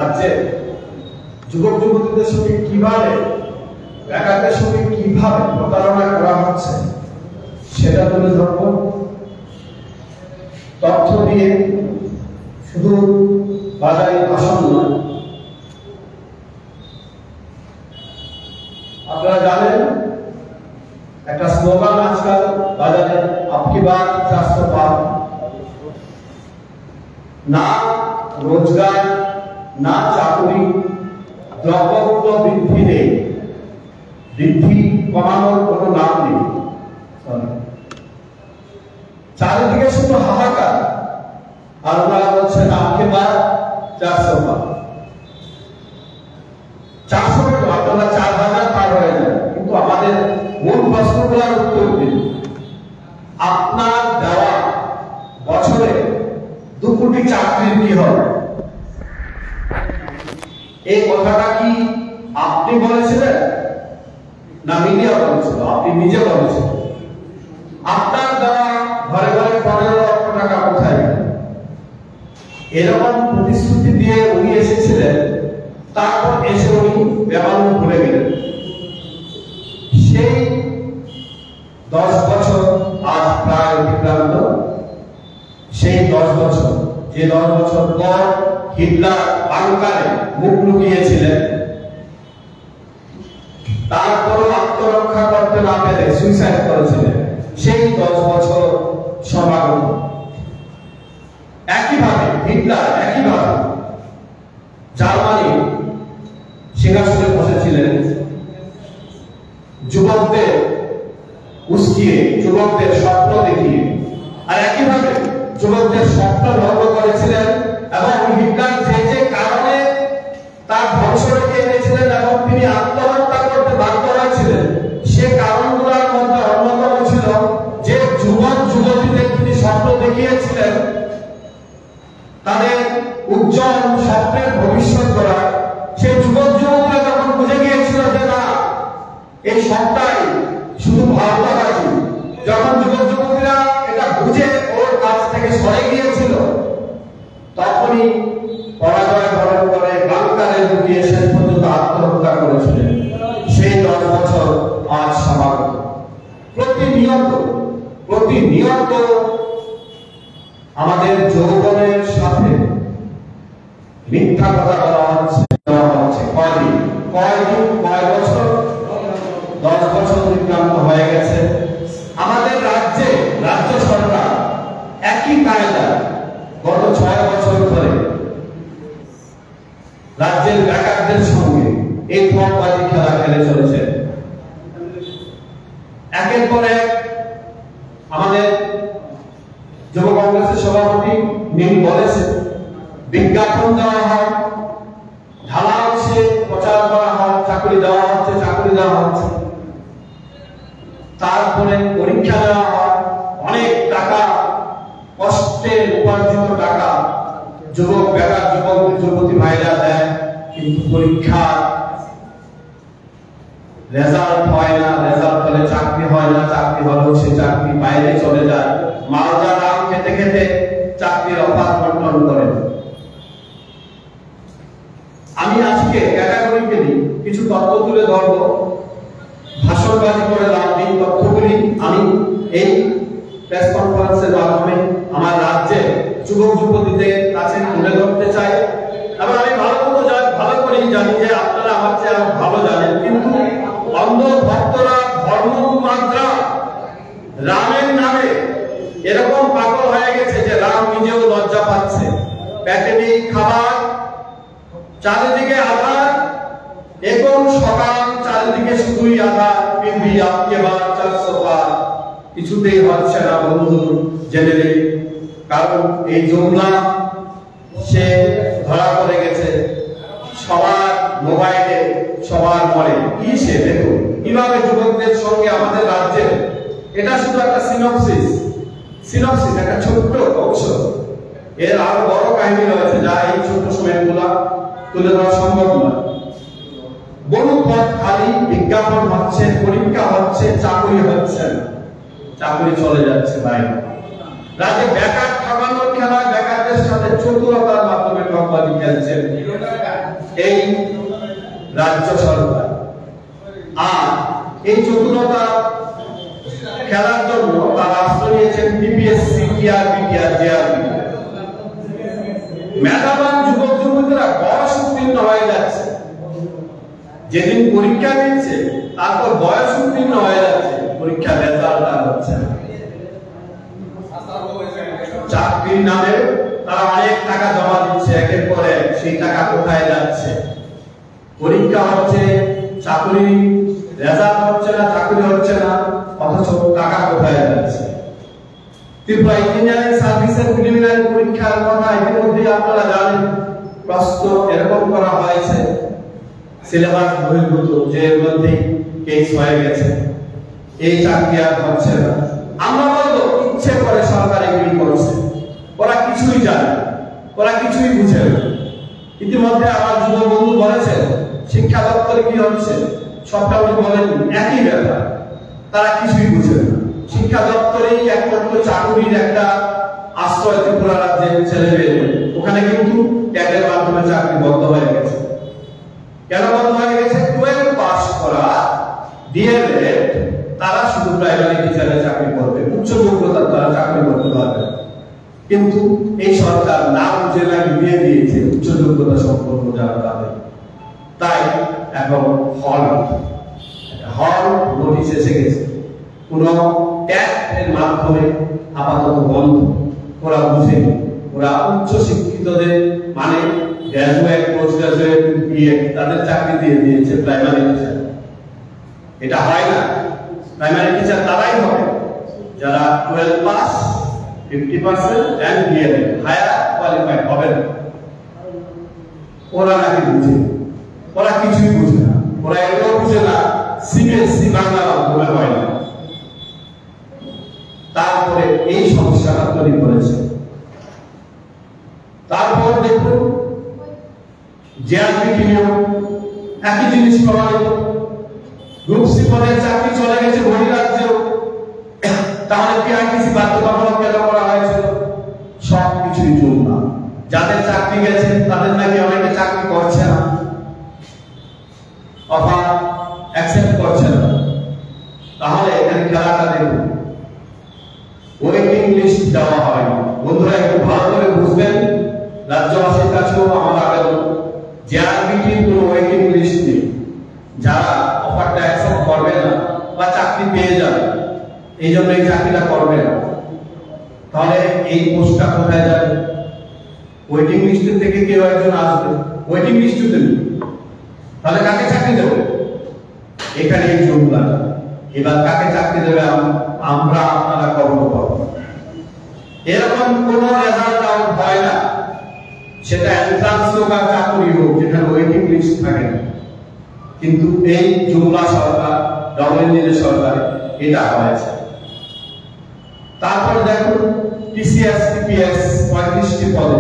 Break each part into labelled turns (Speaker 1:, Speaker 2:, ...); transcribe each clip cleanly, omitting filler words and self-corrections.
Speaker 1: রাজ্যে যুবক যুবতীদের সঙ্গে কিভাবে বেকারদের সঙ্গে কিভাবে প্রতারণা করা হচ্ছে সেটা তুলে ধরব। তথ্য দিয়ে শুধু বাজারে ভাষণ নয়, আপনারা জানেন একটা স্লোগান আজকাল বাজারে, আপকি বাত 400 পার। না রোজগার, না চাকরি, দ্রব্যমূল্য বৃদ্ধি নেই, বৃদ্ধি কমানোর কোনো নাম নেই। চারিদিকে শুধু হাহাকার, আর ওনারা বলছেন আপকি বাত 400 পার। 400 আপনারা 4000 পার হয়ে যান, কিন্তু আমাদের মূল প্রশ্নগুলোর উত্তর দিন। আপনার দেওয়া বছরে 2 কোটি চাকরির কি হবে? এই কথাটা কি আপনি বলেছিলেন না মিডিয়া বলেছিল? আপনি নিজে বলেছিলেন। আপনার দেওয়া ঘরে ঘরে 15 লক্ষ টাকা কোথায় গেল? এরকম প্রতিশ্রুতি দিয়ে উনি এসেছিলেন, তারপর এসে উনি বেমালুম ভুলে গেলেন। সেই 10 বছর আজ প্রায় অতিক্রান্ত। সেই 10 বছর, যে 10 বছর পর হিটলার বাংকারে মুখ লুকিয়েছিলেন, তারপরও আত্মরক্ষা করতে না পেরে সুইসাইড করেছিলেন, সেই 10 বছর সমাগত। একইভাবে হিটলার একইভাবে জার্মানি সিংহাসনে বসেছিলেন, যুবকদের উস্কিয়ে, যুবকদের স্বপ্ন দেখিয়ে, আর একইভাবে যুবকদের স্বপ্ন ভঙ্গ করেছিলেন। এবং হিটলার যে যে কারণে তার ধ্বংস রেখে এনেছিলেন এবং তিনি আত্মহত্যা করতে বাধ্য হয়েছিলেন, সে কারণগুলোর মধ্যে অন্যতম ছিল যে যুবক যুবতীদের তিনি স্বপ্ন দেখিয়েছিলেন, তাদের উজ্জ্বল স্বপ্নের ভবিষ্যৎ করা। সেই যুবক যুবতীরা যখন বুঝে গিয়েছিল যে না, এই সবটাই শুধু ভারতবাসী, যখন যুবক যুবতীরা এটা বুঝে ওর কাছ থেকে সরে গিয়েছিল, তখনই পরাজয় বরণ করে বাংকারে লুকিয়ে শেষ পর্যন্ত আত্মহত্যা করেছিলেন। সেই 10 বছর আজ সমাগত। প্রতিনিয়ত আমাদের যৌবনের সাথে মিথ্যা কথা বলা হচ্ছে। কয় বছর? 10 বছর অতিক্রান্ত হয়ে গেছে। আমাদের রাজ্য সরকার একই কায়দা গত 6 বছর ধরে রাজ্যের বেকারদের সঙ্গে এই ফর্মবাজি খেলা খেলে চলেছে। একের পর এক আমাদের যুব কংগ্রেসের সভাপতি নীল বলেছে, বিজ্ঞাপন দেওয়া হয়, ঢালাওসে প্রচার করা হয়, চাকরি দেওয়া হচ্ছে, তারপরে পরীক্ষা দেওয়া হয়, অনেক টাকা, কষ্টের উপার্জিত টাকা বেকার যুবক যুবতী ভাইরা দেয়, কিন্তু পরীক্ষা রেজাল্ট হয় না, রেজাল্ট হলে চাকরি হয় না, চাকরি হলেও সে চাকরি বাইরে চলে যায়, মালদা রাম খেতে খেতে চাকরির অফার বন্টন করে। আমি আজকে ক্যাটাগরিক্যালি কিছু তথ্য তুলে ধরব। ভাষণবাজি করে লাভ নেই, তথ্যগুলি আমি এই প্রেস কনফারেন্সের মাধ্যমে আমার রাজ্যে যুবক যুবতীদের কাছে তুলে ধরতে চাই। এবং আমি ভালো করেই জানি যে আপনারা আমার চেয়ে আরো ভালো জানেন, কিন্তু অন্ধ ভক্তরা ধর্মমাত্রা রামের নামে এরকম পাগল হয়ে গেছে যে রাম নিজেও লজ্জা পাচ্ছে। পেটে নেই খাবার, চারিদিকে আধার, এখন সকাল, চারিদিকে শুধুই আধার, পিম্বি আপকে বাত 400 পার। কিছুতেই হচ্ছে না বন্ধু, জেনে নেই। কারণ এই জুমলা সে ধরা পড়ে গেছে সবার মোবাইলে, সবার মনে। কি সে দেখুন কিভাবে যুবকদের সঙ্গে আমাদের রাজ্যে, এটা শুধু একটা সিনপসিস, একটা ছোট্ট অংশ। এর আরো বড় কাহিনী রয়েছে, যা এই ছোট্ট সময়গুলা তুলে ধরা সম্ভব নয়। বহু পদ খালি, বিজ্ঞাপন হচ্ছে, পরীক্ষা হচ্ছে, চাকরি হচ্ছে না, চাকরি চলে যাচ্ছে বাইরে। রাজ্যে বেকার ঠকানোর খেলা, বেকারদের সাথে চতুরতার মাধ্যমে ঠকবাজি খেলছেন। এই রাজ্য সরকার। আর এই চতুরতা খেলার জন্য তারা আশ্রয় নিয়েছেন বিপিএসসি, টিআরবি, জেআরবি। মেধাবান যুবক যুবতীরা বয়স উত্তীর্ণ হয়ে যাচ্ছে, যেদিন পরীক্ষা দিচ্ছে তারপর বয়স উত্তীর্ণ হয়ে যাচ্ছে, পরীক্ষা রেজাল্ট আর হচ্ছে না। চাকরির নামে তারা অনেক টাকা জমা দিচ্ছে, একের পর এক। সেই টাকা কোথায় যাচ্ছে? পরীক্ষা হচ্ছে, চাকরি রেজাল্ট হচ্ছে না, চাকরি হচ্ছে না, অথচ টাকা কোথায় যাচ্ছে? ত্রিপুরা ইঞ্জিনিয়ারিং সার্ভিসের প্রিলিমিনারি পরীক্ষার কথা ইতিমধ্যে আপনারা জানেন। প্রশ্ন এরকম করা হয়েছে সিলেবাস বহির্ভূত, যে এর মধ্যে কেস হয়ে গেছে, এই চাকরি আর হচ্ছে না। আমরা বলবো ইচ্ছে করে সরকার এগুলি করছে, ওরা কিছুই জানে, ওরা কিছুই বুঝে না। ইতিমধ্যে আমার যুব বন্ধু বলেছেন শিক্ষা দপ্তরে কি হচ্ছে, সবটা উনি বলেন একই ব্যাপার, তারা কিছুই বুঝে না। শিক্ষা দপ্তরেই একমাত্র চাকরির একটা আশ্রয় ত্রিপুরা রাজ্যের ছেলে মেয়ে, ওখানে কিন্তু ট্যাগের মাধ্যমে চাকরি বন্ধ হয়ে গেছে। কেন বন্ধ হয়ে গেছে? 12 পাস করা ডিএলএড তারা শুধু প্রাইমারি টিচারের চাকরি করবে, উচ্চ যোগ্যতার তারা চাকরি করতে পারবে। কিন্তু এই সরকার না বুঝে নাকি দিয়ে দিয়েছে উচ্চ যোগ্যতা সম্পন্ন যারা তাদের। তাই এখন হল নোটিশ এসে গেছে, কোন ট্যাগ এর মাধ্যমে আপাতত বন্ধ। ওরা বুঝেনি, ওরা উচ্চ শিক্ষিতদের মানে গ্রাজুয়েট, পোস্ট গ্রাজুয়েট, বিএড তাদের চাকরি দিয়ে দিয়েছে প্রাইমারি টিচার। এটা হয় না। প্রাইমারি টিচার তারাই হবে যারা 12 pass, 50% and BEd higher qualified হবে না। ওরা নাকি বুঝে, ওরা কিছুই বুঝে না। ওরা এটাও বুঝে না সিবিএসসি বাংলা মাধ্যমে হয় না। তারপরে এই সমস্যাটা তৈরি করেছে। তারপর দেখুন জেআরবি নিয়োগ, একই জিনিস প্রমাণিত। গ্রুপ সি পদের চাকরি চলে গেছে বহিরাজ্যেও, তাহলে পিআরটিসি বাধ্যতামূলক কেন করা হয়েছিল? সব কিছুই জুমলা। যাদের চাকরি গেছে তাদের নাকি অনেকে চাকরি করছে না, অফার অ্যাকসেপ্ট করছে না। তাহলে এখানে খেলাটা দেখুন, ওয়েটিং লিস্ট দেওয়া হয়। বন্ধুরা একটু ভালো করে বুঝবেন, রাজ্যবাসীর কাছেও আমার আবেদন, জেআরবিটির কোনো ওয়েটিং লিস্ট নেই। যারা অফারটা অ্যাকসেপ্ট করবে না বা চাকরি পেয়ে যাবে, এই জন্য এই চাকরিটা করবে না, তাহলে এই পোস্টটা কোথায় যাবে? ওয়েটিং লিস্টের থেকে কেউ একজন আসবে, ওয়েটিং লিস্টে দেবে, তাহলে কাকে চাকরি দেবে? এখানে এই জুমলা। এবার কাকে চাকরি দেবে? আমরা, আপনারা কখনো পাবো। এরকম কোন রেজাল্ট আউট হয় না, সেটা এন্ট্রান্স হোক আর চাকরি হোক, যেখানে ওয়েটিং লিস্ট থাকে না। কিন্তু এই জুমলা সরকার, ডবল ইঞ্জিনের সরকার, এটা হয়েছে। তারপর দেখুন টিসিএস, টিপিএস 35টি পদে,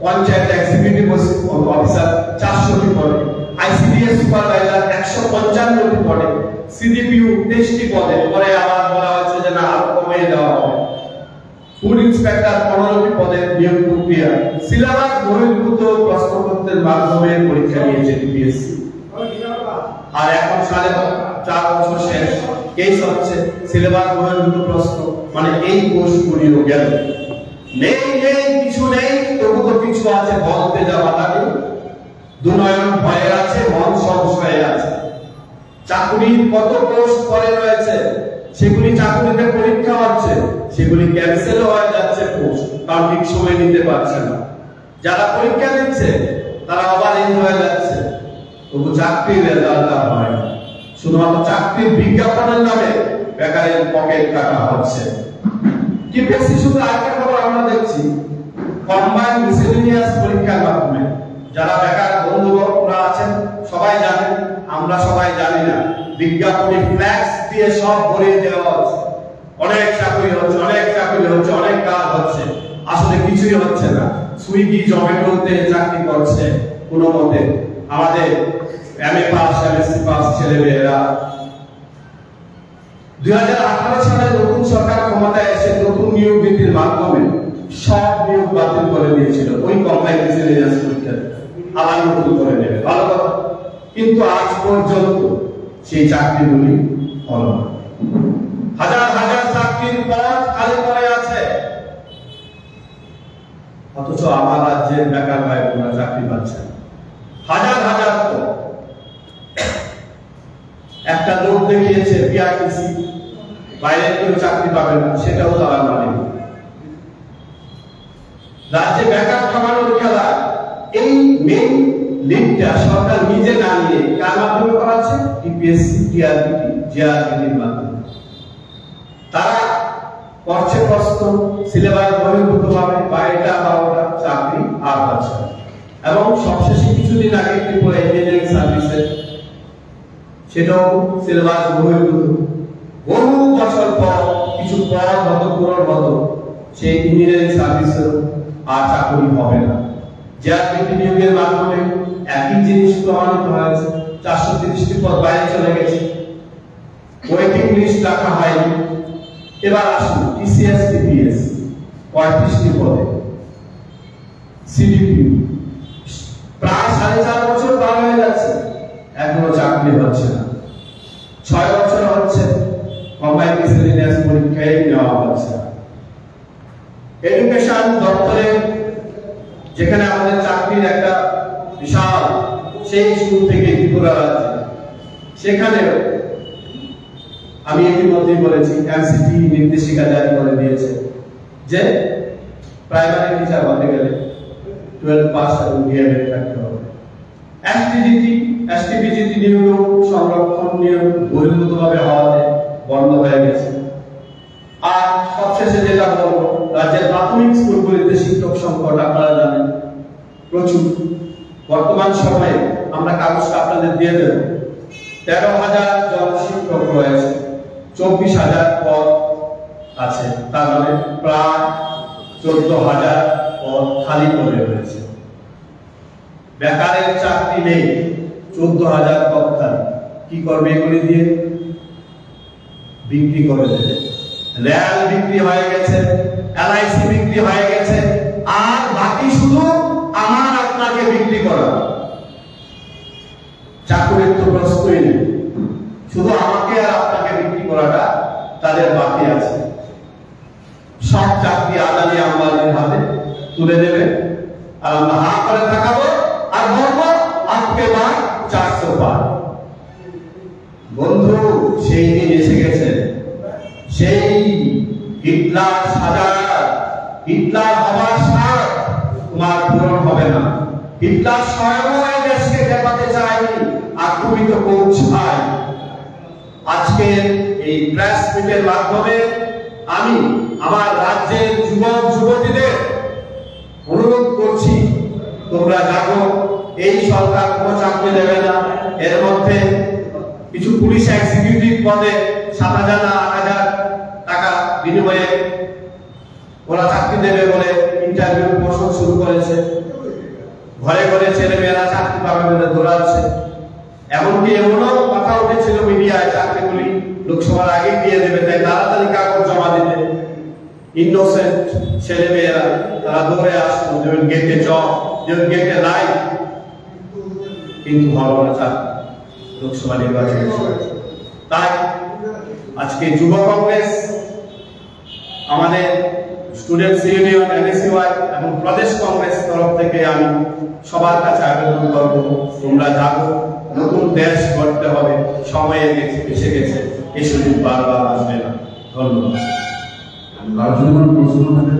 Speaker 1: পঞ্চায়েত এক্সিকিউটিভ অফিসার 400টি পদে, আইসিডিএস সুপারভাইজার 155টি পদে, সিডিপিইউ 23টি পদে। পরে আবার বলা হয়েছে যে না আরো কমিয়ে দেওয়া হবে। ফুড ইন্সপেক্টর 15টি পদে নিয়োগ প্রক্রিয়া। সিলেবাস বহির্ভূত প্রশ্নপত্রের মাধ্যমে পরীক্ষা নিয়েছে টিপিএসসি। আর এখন 4.5 বছর শেষ, কেস হচ্ছে সিলেবাস বহির্ভূত প্রশ্ন, মানে এই কোর্সগুলিও গেল। নেই কিছু নেই, তবু তো কিছু আছে বলতে যাওয়া লাগে। দুনয়ন ভয়ে আছে, মন সংশয়ে আছে। চাকরির কত কোর্স পরে রয়েছে, সেগুলি চাকরিতে পরীক্ষা হচ্ছে, সেগুলি ক্যান্সেল হয়ে যাচ্ছে কোর্স, কারণ ঠিক সময় নিতে পারছে না। যারা পরীক্ষা দিচ্ছে তারা আবার এই হয়ে যাচ্ছে, তবু চাকরির রেজাল্ট হয় না। শুধুমাত্র চাকরির বিজ্ঞাপনের নামে বেকারের পকেট কাটা হচ্ছে। টিপিএসসি শুধু আরেকটা খবর আমরা দেখছি, কম্বাইন্ড মিসেলেনিয়াস পরীক্ষার মাধ্যমে যারা বেকার বন্ধুরা আছেন সবাই জানেন, আমরা সবাই জানি না, বিজ্ঞাপনে ফ্ল্যাক্স দিয়ে সব ভরিয়ে দেওয়া হচ্ছে। অনেক চাকরি হচ্ছে, অনেক চাকরি হচ্ছে, অনেক কাজ হচ্ছে, আসলে কিছুই হচ্ছে না। সুইগি, জমেটোতে চাকরি করছে কোনো মতে আমাদের এমএ পাস, এমএসসি পাস ছেলেমেয়েরা। 2018 সালে নতুন সরকার ক্ষমতায় এসে নতুন নিয়োগ নীতির মাধ্যমে সব নিয়োগ বাতিল করে দিয়েছিল ওই কম্বাইন্ড মিসেলেনিয়াস পরীক্ষা। আবার নতুন করে নেবে, ভালো কথা। কিন্তু আজ পর্যন্ত সেই চাকরিগুলি হলো না। হাজার হাজার চাকরির পদ খালি পড়ে আছে, অথচ আমার রাজ্যের বেকার ভাই বোনেরা চাকরি পাচ্ছেন হাজার হাজার পদ। একটা লোক দেখিয়েছে বিআরটিসি বাইরে কেউ চাকরি পাবে না, সেটাও তারা মানে। রাজ্যে বেকার থামানোর খেলা এই মেইন লিডটা সরকার নিজে না নিয়ে কার মাধ্যমে করাচ্ছে? টিপিএসসি, টিআরবিটি, জিআরবিটির মাধ্যমে। তারা করছে প্রশ্ন সিলেবাস বহির্ভূত ভাবে, বাইরেটা বা ওটা চাকরি আর পাচ্ছে। এবং সবশেষে কিছুদিন আগে ত্রিপুরা ইঞ্জিনিয়ারিং সার্ভিসে সেটাও সিলেবাস বহির্ভূত। বহু বছর পর কিছু পদ হতো পূরণ হতো, সেই ইঞ্জিনিয়ারিং সার্ভিসের আর চাকরি হবে না। জিআরবিটি নিয়োগের মাধ্যমে একই জিনিস প্রমাণিত হয়েছে। 430টি পদ বাইরে চলে গেছে, ওয়েটিং লিস্ট রাখা হয়নি। এবার আসুন টিসিএস, টিপিএস 35টি পদে, সিডিপি প্রায় 4.5 বছর পার হয়ে যাচ্ছে, এখনো চাকরি হচ্ছে না। 6 বছর হচ্ছে কম্বাইন্ড মিসেলেনিয়াস পরীক্ষায় নেওয়া হচ্ছে না। এডুকেশন দপ্তরে যেখানে আমাদের চাকরির একটা বিশাল সেই শুরু থেকে ত্রিপুরা রাজ্যে, সেখানে আমি ইতিমধ্যেই বলেছি এমসিটি নির্দেশিকা জারি করে দিয়েছে যে প্রাইমারি টিচার হতে গেলে 12 পাস এবং ডিএমএড থাকতে হবে। এসটিবিজিটি নিয়োগ সংরক্ষণ নিয়োগ বহির্ভূতভাবে হওয়াতে বন্ধ হয়ে গেছে। আর সবশেষে যেটা বলবো, রাজ্যের প্রাথমিক স্কুলগুলিতে শিক্ষক সংকট আপনারা জানেন প্রচুর। বর্তমান সময়ে আমরা কাগজটা আপনাদের দিয়ে দেব, 13,000 জন শিক্ষক রয়েছে, 24,000 পদ আছে, তার মানে প্রায় 14,000 পদ খালি পড়ে রয়েছে। বেকারের চাকরি নেই, 14,000 পদ খালি। কি করবে এগুলি দিয়ে? বিক্রি করে দেবে। রেল বিক্রি হয়ে গেছে, এলআইসি বিক্রি হয়ে গেছে, আর বাকি শুধু আমার আপনাকে বিক্রি করা। চাকরির তো প্রশ্নই নেই, শুধু আমাকে আর আপনাকে বিক্রি করাটা তাদের বাকি আছে। সব চাকরি আদানি আম্বানির হাতে তুলে দেবে, আর আমরা হাত করে তাকাবো আর বলবো আপকে বার 400 বার। বন্ধু, সেই দিন এসে গেছে, সেই হিটলার সাজার, হিটলার হবার সাথ তোমার পূরণ হবে না। হিটলার স্বয়ং দেশকে দেখাতে চায়নি, আক্রমিত করছাই। আজকে এই প্রেস মিটের মাধ্যমে আমি আমার রাজ্যের যুবক যুবতীদের অনুরোধ করছি, তোমরা জানো এই সরকার কোনো চাকরি দেবে না। এর মধ্যে কিছু পুলিশ এক্সিকিউটিভ পদে 7,000 না 8,000 টাকা বিনিময়ে ওরা চাকরি দেবে বলে ইন্টারভিউ প্রশ্ন শুরু করেছে। ঘরে ঘরে ছেলে মেয়েরা চাকরি পাবে বলে দৌড়াচ্ছে। এমনকি এমনও কথা উঠেছিল মিডিয়ায়, চাকরিগুলি লোকসভার আগে দিয়ে দেবে, তাই তাড়াতাড়ি কাগজ জমা দিতে। ইনোসেন্ট ছেলে মেয়েরা তারা দৌড়ে আসতো, যেমন গেটে জব, যেমন গেটে লাইফ, কিন্তু হলো না চাকরি লোকসভা নির্বাচনের সময়। তাই আজকে যুব কংগ্রেস, আমাদের স্টুডেন্টস ইউনিয়ন, এনএসইউআই এবং প্রদেশ কংগ্রেস তরফ থেকে আমি সবার কাছে আবেদন করব, তোমরা জাগো, নতুন দেশ গড়তে হবে, সময় এসে গেছে, এই সুযোগ বারবার আসবে না। ধন্যবাদ।
Speaker 2: আর যদি কোনো প্রশ্ন থাকে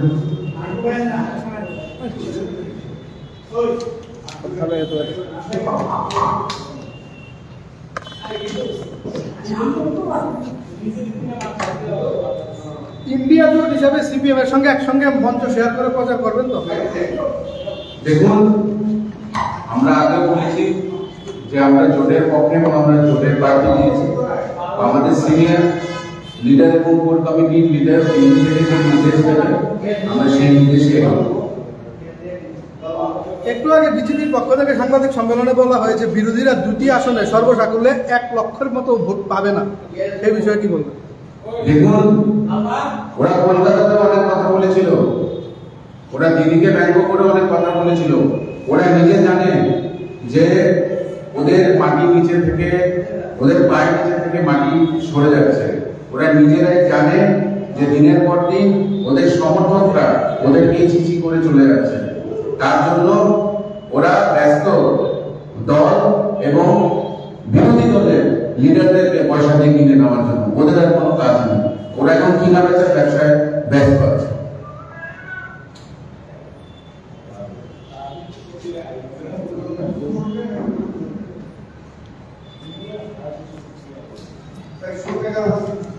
Speaker 3: ইন্ডিয়া জোট হিসাবে সিপিএম এর সঙ্গে একসঙ্গে মঞ্চ শেয়ার করে প্রচার করবেন তো?
Speaker 2: দেখুন, আমরা আগে বলেছি যে আমরা জোটের পক্ষে এবং আমরা জোটের প্রার্থী দিয়েছি। আমাদের সিনিয়র লিডার এবং কোর কমিটির লিডার থেকে যে নির্দেশ দেবে আমরা সেই নির্দেশে এগোবো।
Speaker 3: একটু আগে বিজেপির পক্ষ থেকে সাংবাদিক সম্মেলনে বলা হয়েছে বিরোধীরা 2টি আসনে সর্বসাকুল্যে 1 লক্ষের মতো ভোট পাবে না, এই বিষয়ে কি বলবেন?
Speaker 2: দেখুন, ওরা কলকাতাতে অনেক কথা বলেছিল, ওরা দিদিকে ব্যঙ্গ করে অনেক কথা বলেছিল। ওরা নিজে জানে যে ওদের মাটি নিচে থেকে, ওদের পায়ের নিচে থেকে মাটি সরে যাচ্ছে। ওরা নিজেরাই জানে যে দিনের পর দিন ওদের সমর্থকরা ওদেরকে চিচি করে চলে যাচ্ছে। তার জন্য ওরা ব্যস্ত দল এবং বিরোধী দলের লিডারদেরকে পয়সা দিয়ে কিনে নেওয়ার জন্য। ওদের আর কোনো কাজ নেই, ওরা এখন কিনা বেচার ব্যবসায় ব্যস্ত আছে।
Speaker 4: Thank you.